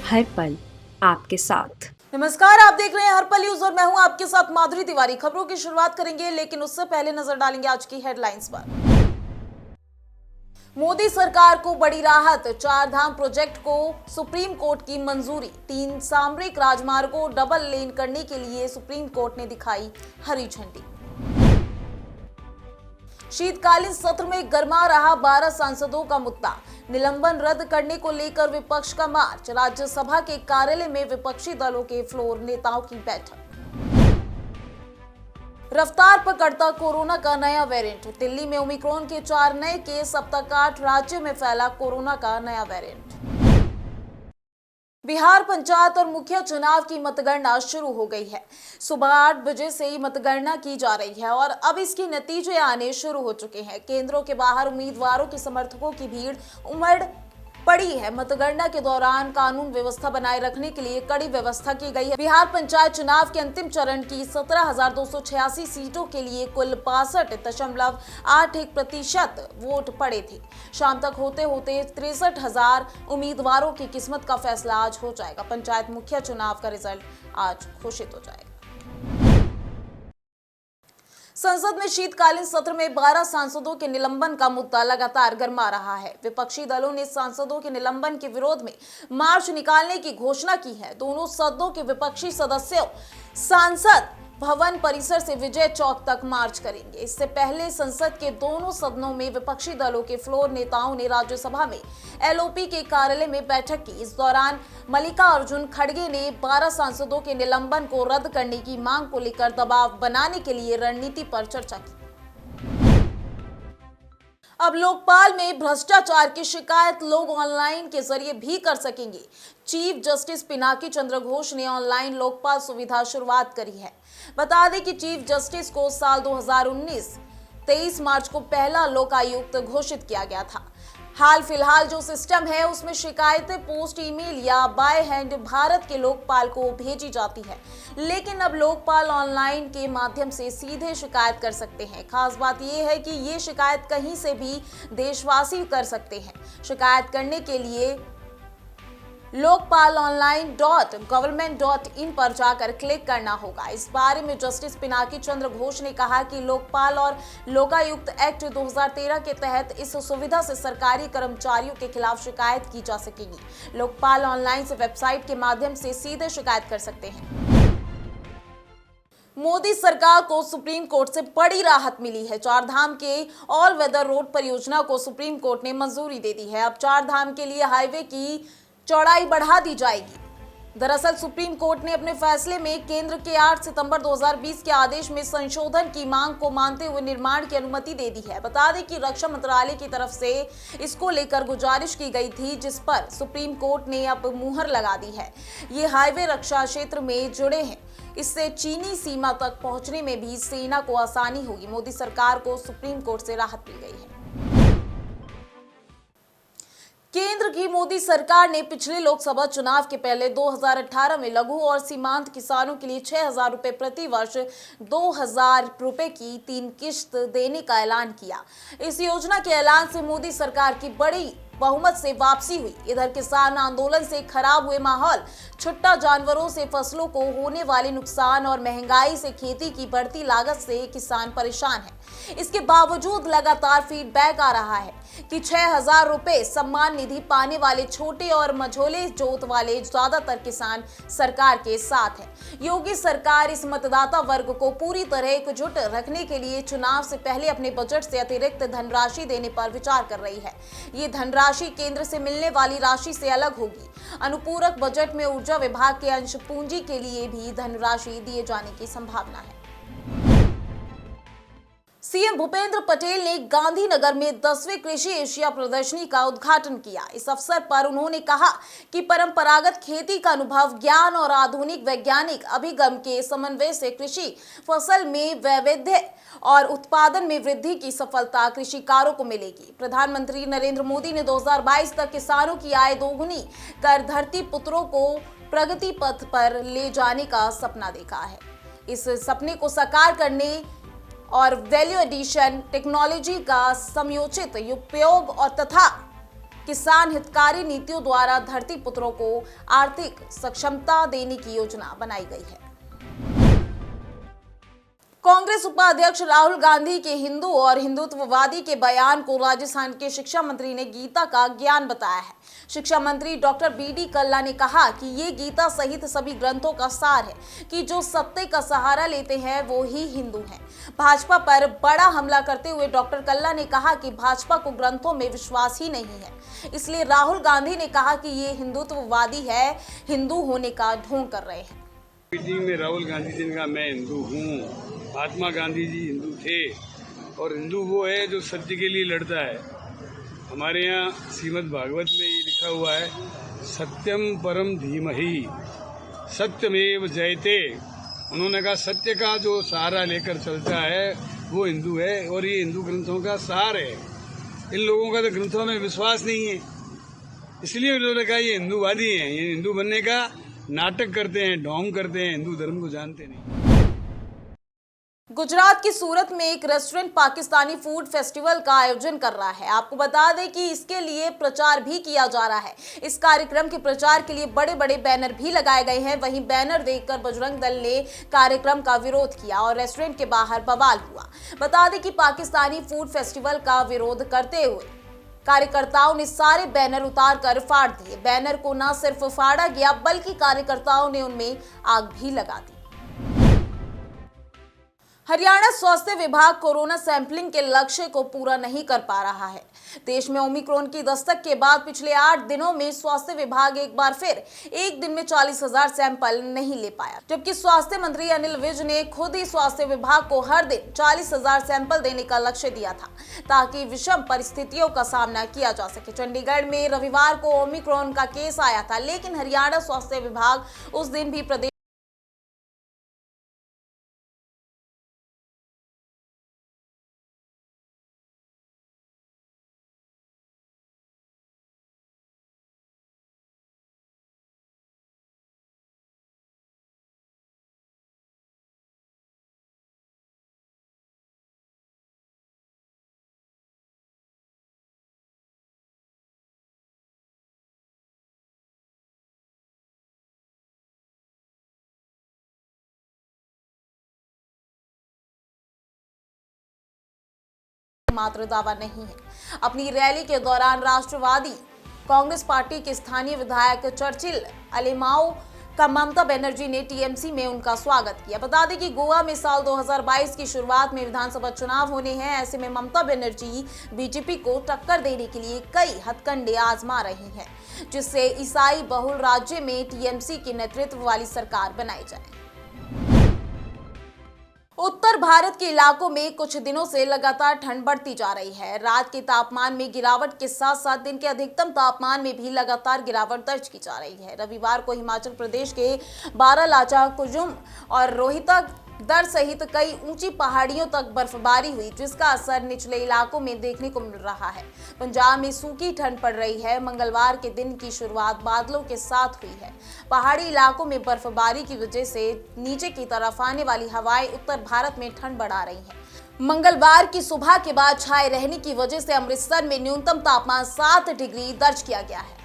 हर पल आपके साथ। नमस्कार, आप देख रहे हैं हर पल न्यूज और मैं हूं आपके साथ माधुरी तिवारी। खबरों की शुरुआत करेंगे, लेकिन उससे पहले नजर डालेंगे आज की हेडलाइंस पर। मोदी सरकार को बड़ी राहत, 4 धाम प्रोजेक्ट को सुप्रीम कोर्ट की मंजूरी। 3 सामरिक राजमार्गों को डबल लेन करने के लिए सुप्रीम कोर्ट ने दिखाई हरी झंडी। शीतकालीन सत्र में गरमा रहा 12 सांसदों का मुद्दा, निलंबन रद्द करने को लेकर विपक्ष का मार्च। राज्यसभा के कार्यालय में विपक्षी दलों के फ्लोर नेताओं की बैठक। रफ्तार पकड़ता कोरोना का नया वेरिएंट, दिल्ली में ओमिक्रॉन के 4 नए केस, अब तक 8 राज्यों में फैला कोरोना का नया वेरिएंट। बिहार पंचायत और मुखिया चुनाव की मतगणना शुरू हो गई है। सुबह 8 बजे से ही मतगणना की जा रही है और अब इसके नतीजे आने शुरू हो चुके हैं। केंद्रों के बाहर उम्मीदवारों के समर्थकों की भीड़ उमड़ पड़ी है। मतगणना के दौरान कानून व्यवस्था बनाए रखने के लिए कड़ी व्यवस्था की गई है। बिहार पंचायत चुनाव के अंतिम चरण की 17,286 सीटों के लिए कुल 62.81% वोट पड़े थे। शाम तक होते होते 63,000 उम्मीदवारों की किस्मत का फैसला आज हो जाएगा। पंचायत मुखिया चुनाव का रिजल्ट आज घोषित हो जाएगा। संसद में शीतकालीन सत्र में 12 सांसदों के निलंबन का मुद्दा लगातार गरमा रहा है। विपक्षी दलों ने सांसदों के निलंबन के विरोध में मार्च निकालने की घोषणा की है। दोनों सदनों के विपक्षी सदस्यों संसद भवन परिसर से विजय चौक तक मार्च करेंगे। इससे पहले संसद के दोनों सदनों में विपक्षी दलों के फ्लोर नेताओं ने राज्यसभा में एलओपी के कार्यालय में बैठक की। इस दौरान मल्लिकार्जुन खड़गे ने 12 सांसदों के निलंबन को रद्द करने की मांग को लेकर दबाव बनाने के लिए रणनीति पर चर्चा की। अब लोकपाल में भ्रष्टाचार की शिकायत लोग ऑनलाइन के जरिए भी कर सकेंगे। चीफ जस्टिस पिनाकी चंद्र घोष ने ऑनलाइन लोकपाल सुविधा शुरुआत करी है। बता दें कि चीफ जस्टिस को साल 2019 23 मार्च को पहला लोकायुक्त घोषित किया गया था। हाल फिलहाल जो सिस्टम है उसमें शिकायतें पोस्ट, ईमेल या बाय हैंड भारत के लोकपाल को भेजी जाती है, लेकिन अब लोकपाल ऑनलाइन के माध्यम से सीधे शिकायत कर सकते हैं। खास बात यह है कि ये शिकायत कहीं से भी देशवासी कर सकते हैं। शिकायत करने के लिए lokpalonline.government.in पर जाकर क्लिक करना होगा। इस बारे में जस्टिस पिनाकी चंद्र घोष ने कहा कि लोकपाल और लोकायुक्त एक्ट 2013 के तहत इस सुविधा से सरकारी कर्मचारियों के खिलाफ शिकायत की जा सकेगी। लोकपाल ऑनलाइन से वेबसाइट के माध्यम से सीधे शिकायत कर सकते हैं। मोदी सरकार को सुप्रीम कोर्ट से बड़ी राहत मिली है। 4 धाम के ऑल वेदर रोड परियोजना को सुप्रीम कोर्ट ने मंजूरी दे दी है। अब 4 धाम के लिए हाईवे की चौड़ाई बढ़ा दी जाएगी। दरअसल सुप्रीम कोर्ट ने अपने फैसले में केंद्र के 8 सितंबर 2020 के आदेश में संशोधन की मांग को मानते हुए निर्माण की अनुमति दे दी है। बता दें कि रक्षा मंत्रालय की तरफ से इसको लेकर गुजारिश की गई थी, जिस पर सुप्रीम कोर्ट ने अब मुहर लगा दी है। ये हाईवे रक्षा क्षेत्र में जुड़े हैं, इससे चीनी सीमा तक पहुंचने में भी सेना को आसानी होगी। मोदी सरकार को सुप्रीम कोर्ट से राहत मिल गई है। केंद्र की मोदी सरकार ने पिछले लोकसभा चुनाव के पहले 2018 में लघु और सीमांत किसानों के लिए 6,000 रुपए प्रति वर्ष 2,000 रुपए की 3 किश्त देने का ऐलान किया। इस योजना के ऐलान से मोदी सरकार की बड़ी बहुमत से वापसी हुई। इधर किसान आंदोलन से खराब हुए माहौल, छुट्टा जानवरों से फसलों को होने वाले नुकसान और महंगाई से खेती की बढ़ती लागत से किसान परेशान है। इसके बावजूद लगातार फीडबैक आ रहा है कि 6,000 रुपए सम्मान निधि पाने वाले छोटे और मझोले जोत वाले ज्यादातर किसान सरकार के साथ है। योगी सरकार इस मतदाता वर्ग को पूरी तरह एकजुट रखने के लिए चुनाव से पहले अपने बजट से अतिरिक्त धनराशि देने पर विचार कर रही है। ये धनराशि केंद्र से मिलने वाली राशि से अलग होगी। अनुपूरक बजट में ऊर्जा विभाग के अंश पूंजी के लिए भी धनराशि दिए जाने की संभावना है। सीएम भूपेंद्र पटेल ने गांधीनगर में 10वीं कृषि एशिया प्रदर्शनी का उद्घाटन किया। इस अवसर पर उन्होंने कहा कि परंपरागत खेती का अनुभव, ज्ञान और आधुनिक वैज्ञानिक अभिगम के समन्वय से कृषि फसल में वैविध्य और उत्पादन में वृद्धि की सफलता कृषिकारों को मिलेगी। प्रधानमंत्री नरेंद्र मोदी ने 2022 तक किसानों की आय दोगुनी कर धरती पुत्रों को प्रगति पथ पर ले जाने का सपना देखा है। इस सपने को साकार करने और वैल्यू एडिशन टेक्नोलॉजी का समयोचित उपयोग और तथा किसान हितकारी नीतियों द्वारा धरती पुत्रों को आर्थिक सक्षमता देने की योजना बनाई गई है। कांग्रेस उपाध्यक्ष राहुल गांधी के हिंदू और हिंदुत्ववादी के बयान को राजस्थान के शिक्षा मंत्री ने गीता का ज्ञान बताया है। शिक्षा मंत्री डॉक्टर बी.डी. कल्ला ने कहा कि ये गीता सहित सभी ग्रंथों का सार है कि जो सत्य का सहारा लेते हैं वो ही हिंदू हैं। भाजपा पर बड़ा हमला करते हुए डॉक्टर कल्ला ने कहा कि भाजपा को ग्रंथों में विश्वास ही नहीं है, इसलिए राहुल गांधी ने कहा कि ये हिंदुत्ववादी है, हिंदू होने का ढोंग कर रहे हैं। मीटिंग में राहुल गांधी जी ने कहा मैं हिंदू हूँ। महात्मा गांधी जी हिंदू थे और हिंदू वो है जो सत्य के लिए लड़ता है। हमारे यहाँ श्रीमद् भागवत में ये लिखा हुआ है, सत्यम परम धीमहि सत्यमेव जयते। उन्होंने कहा सत्य का जो सहारा लेकर चलता है वो हिंदू है और ये हिंदू ग्रंथों का सार है। इन लोगों का तो ग्रंथों में विश्वास नहीं है, इसलिए उन्होंने कहा ये हिंदूवादी हैं, ये हिंदू बनने का नाटक करते हैं, ढोंग करते हैं, हिंदू धर्म को जानते नहीं। गुजरात की सूरत में एक रेस्टोरेंट पाकिस्तानी फूड फेस्टिवल का आयोजन कर रहा है। आपको बता दें कि इसके लिए प्रचार भी किया जा रहा है। इस कार्यक्रम के प्रचार के लिए बड़े बड़े बैनर भी लगाए गए हैं। वहीं बैनर देखकर बजरंग दल ने कार्यक्रम का विरोध किया और रेस्टोरेंट के बाहर बवाल हुआ। बता दें कि पाकिस्तानी फूड फेस्टिवल का विरोध करते हुए कार्यकर्ताओं ने सारे बैनर उतार कर फाड़ दिए। बैनर को न सिर्फ फाड़ा गया बल्कि कार्यकर्ताओं ने उनमें आग भी लगा दी। हरियाणा स्वास्थ्य विभाग कोरोना सैंपलिंग के लक्ष्य को पूरा नहीं कर पा रहा है। देश में ओमिक्रॉन की दस्तक के बाद पिछले 8 दिनों में स्वास्थ्य विभाग एक बार फिर एक दिन में 40,000 सैंपल नहीं ले पाया, जबकि स्वास्थ्य मंत्री अनिल विज ने खुद ही स्वास्थ्य विभाग को हर दिन 40,000 सैंपल देने का लक्ष्य दिया था ताकि विषम परिस्थितियों का सामना किया जा सके। चंडीगढ़ में रविवार को ओमिक्रॉन का केस आया था, लेकिन हरियाणा स्वास्थ्य विभाग उस दिन भी प्रदेश मात्र दावा नहीं है। अपनी रैली के दौरान राष्ट्रवादी कांग्रेस पार्टी के स्थानीय विधायक चर्चिल अलेमाओ का ममता बनर्जी ने टीएमसी में उनका स्वागत किया। बता दें कि गोवा में साल 2022 की शुरुआत में विधानसभा चुनाव होने हैं। ऐसे में ममता बनर्जी बीजेपी को टक्कर देने के लिए कई हथकंडे आजमा रही हैं, जिससे ईसाई बहुल राज्य में टीएमसी के नेतृत्व वाली सरकार बनाई जाए। उत्तर भारत के इलाकों में कुछ दिनों से लगातार ठंड बढ़ती जा रही है। रात के तापमान में गिरावट के साथ साथ दिन के अधिकतम तापमान में भी लगातार गिरावट दर्ज की जा रही है। रविवार को हिमाचल प्रदेश के बारालाचा, कुजुम और रोहतक दर सहित कई ऊंची पहाड़ियों तक बर्फबारी हुई, जिसका असर निचले इलाकों में देखने को मिल रहा है। पंजाब में सूखी ठंड पड़ रही है। मंगलवार के दिन की शुरुआत बादलों के साथ हुई है। पहाड़ी इलाकों में बर्फबारी की वजह से नीचे की तरफ आने वाली हवाएं उत्तर भारत में ठंड बढ़ा रही हैं। मंगलवार की सुबह के बाद छाए रहने की वजह से अमृतसर में न्यूनतम तापमान 7 डिग्री दर्ज किया गया है।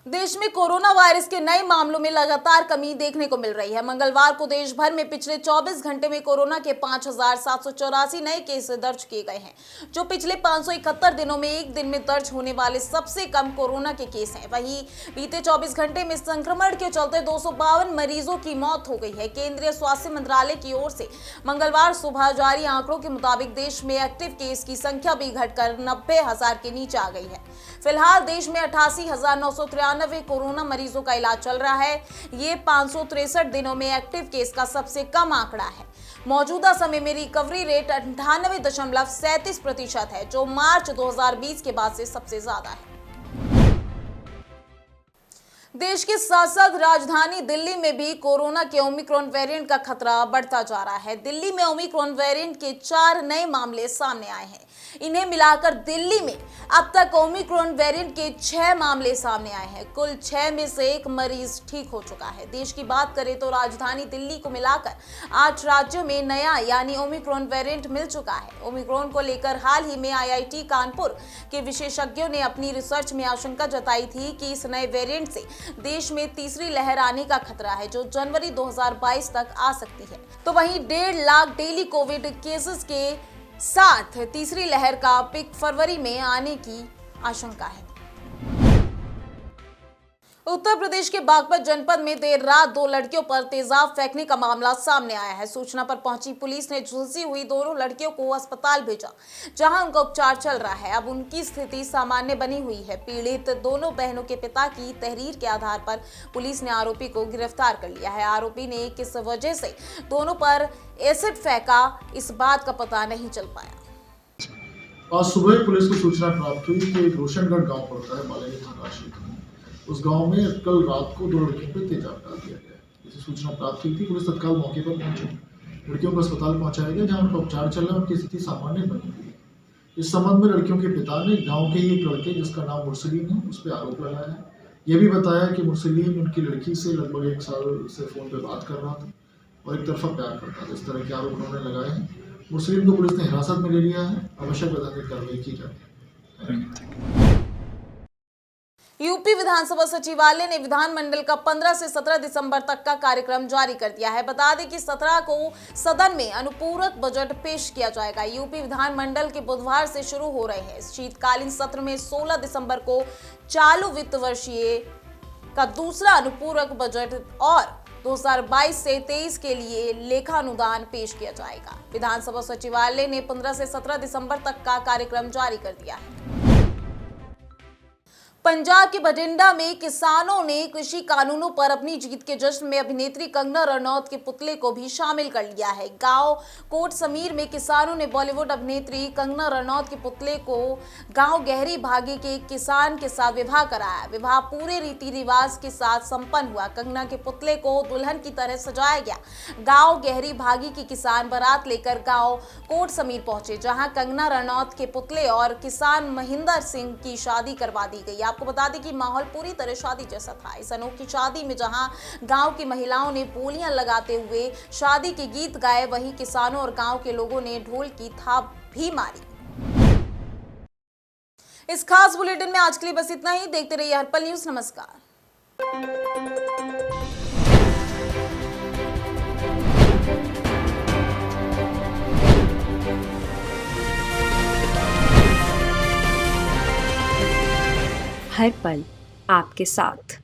देश में कोरोना वायरस के नए मामलों में लगातार कमी देखने को मिल रही है। मंगलवार को देश भर में पिछले 24 घंटे में कोरोना के 5,784 नए केस दर्ज किए गए हैं, जो पिछले 571 दिनों में एक दिन में दर्ज होने वाले सबसे कम कोरोना के केस हैं। वहीं बीते 24 घंटे में संक्रमण के चलते 252 मरीजों की मौत हो गई है। केंद्रीय स्वास्थ्य मंत्रालय की ओर से मंगलवार सुबह जारी आंकड़ों के मुताबिक देश में एक्टिव केस की संख्या भी घटकर 90,000 के नीचे आ गई है। फिलहाल देश में 88,993 कोरोना मरीजों का इलाज चल रहा है। ये 563 दिनों में एक्टिव केस का सबसे कम आंकड़ा है। मौजूदा समय में रिकवरी रेट 98.37% है, जो मार्च 2020 के बाद से सबसे ज्यादा है। देश के साथ साथ राजधानी दिल्ली में भी कोरोना के ओमिक्रॉन वेरिएंट का खतरा बढ़ता जा रहा है। दिल्ली में ओमिक्रॉन वेरिएंट के 4 नए मामले सामने आए हैं। इन्हें मिलाकर दिल्ली में अब तक ओमिक्रॉन वेरिएंट के 6 मामले सामने आए हैं। कुल 6 में से 1 मरीज ठीक हो चुका है। देश की बात करें तो राजधानी दिल्ली को मिलाकर 8 राज्यों में नया यानी ओमिक्रॉन वेरिएंट मिल चुका है। ओमिक्रॉन को लेकर हाल ही में IIT कानपुर के विशेषज्ञों ने अपनी रिसर्च में आशंका जताई थी कि इस नए वेरिएंट से देश में तीसरी लहर आने का खतरा है, जो जनवरी 2022 तक आ सकती है। तो वहीं 1.5 लाख डेली कोविड केसेस के साथ तीसरी लहर का पिक फरवरी में आने की आशंका है। उत्तर प्रदेश के बागपत जनपद में देर रात 2 लड़कियों पर तेजाब फेंकने का मामला सामने आया है। सूचना पर पहुंची पुलिस ने झुलसी हुई दोनों लड़कियों को अस्पताल भेजा, जहां उनका उपचार चल रहा है। अब उनकी स्थिति सामान्य बनी हुई है। पीड़ित दोनों बहनों के पिता की तहरीर के आधार पर पुलिस ने आरोपी को गिरफ्तार कर लिया है। आरोपी ने किस वजह से दोनों पर एसिड फेंका, इस बात का पता नहीं चल पाया। आज सुबह पुलिस को सूचना प्राप्त हुई कि एक रोशनगढ़ गांव पड़ता है बालाजी थाना क्षेत्र में। उस गांव में कल रात को 2 लड़कियों पर तेजाब डाल दिया गया। इसे सूचना प्राप्त हुई थी, पुलिस तत्काल मौके पर पहुंची। लड़कियों को अस्पताल पहुंचाया गया, जहां उनका उपचार चल रहा है। उनकी स्थिति सामान्य बनी हुई है। इस संबंध में लड़कियों के पिता ने गाँव के ही एक लड़के जिसका नाम मुरसलीन है, उस पर आरोप लगाया है। यह भी बताया कि मुरसलीन उनकी लड़की से लगभग 1 साल से फोन पर बात कर रहा था और एक तरफा प्यार करता था। इस तरह के आरोप उन्होंने लगाए हैं। मुरसलीन को पुलिस ने हिरासत में ले लिया है। आवश्यक वैधानिक कार्रवाई की जाए। यूपी विधानसभा सचिवालय ने विधानमंडल का 15 से 17 दिसंबर तक का कार्यक्रम जारी कर दिया है। बता दें कि 17 को सदन में अनुपूरक बजट पेश किया जाएगा। यूपी विधानमंडल के बुधवार से शुरू हो रहे हैं इस शीतकालीन सत्र में 16 दिसंबर को चालू वित्त वर्षीय का दूसरा अनुपूरक बजट और 2022 से 23 के लिए लेखानुदान पेश किया जाएगा। विधानसभा सचिवालय ने 15 से 17 दिसंबर तक का कार्यक्रम जारी कर दिया है। पंजाब के बठिंडा में किसानों ने कृषि कानूनों पर अपनी जीत के जश्न में अभिनेत्री कंगना रनौत के पुतले को भी शामिल कर लिया है। गांव कोट समीर में किसानों ने बॉलीवुड अभिनेत्री कंगना रनौत के पुतले को गांव गहरी भागी के एक किसान के साथ विवाह कराया। विवाह पूरे रीति रिवाज के साथ संपन्न हुआ। कंगना के पुतले को दुल्हन की तरह सजाया गया। गांव गहरी भागी के किसान बारात लेकर गांव कोट समीर पहुंचे, जहां कंगना रनौत के पुतले और किसान महेंद्र सिंह की शादी करवा दी गई। आपको बता दें कि माहौल पूरी तरह शादी जैसा था। इस अनोखी शादी में जहां गांव की महिलाओं ने बोलियां लगाते हुए शादी के गीत गाए, वहीं किसानों और गांव के लोगों ने ढोल की थाप भी मारी। इस खास बुलेटिन में आज के लिए बस इतना ही। देखते रहिए हर्पल न्यूज। नमस्कार। हर पल आपके साथ।